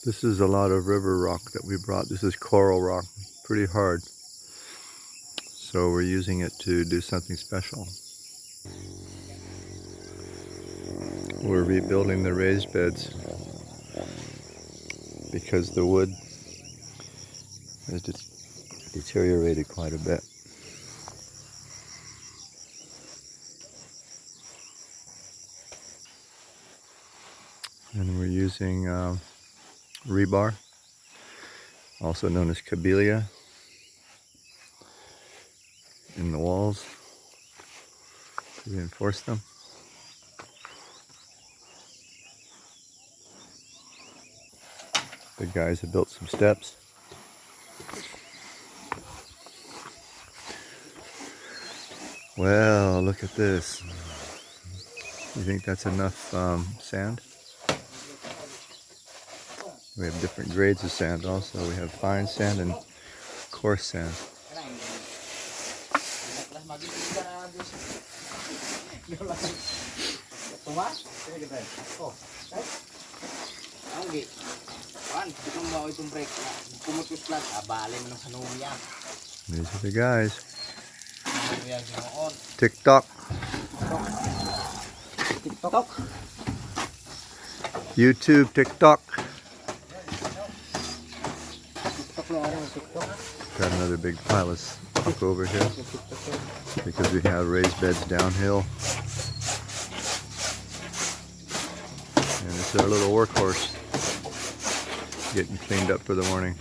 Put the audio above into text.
This is a lot of river rock that we brought. This is coral rock, pretty hard. So we're using it to do something special. We're rebuilding the raised beds because the wood has deteriorated quite a bit. And we're using rebar, also known as cabelia, in the walls to reinforce them. The guys have built some steps. Well, look at this. You think that's enough sand? We have different grades of sand also. We have fine sand and coarse sand. These are the guys. TikTok. YouTube, TikTok. Got another big pile of stuff over here because we have raised beds downhill. And it's our little workhorse getting cleaned up for the morning.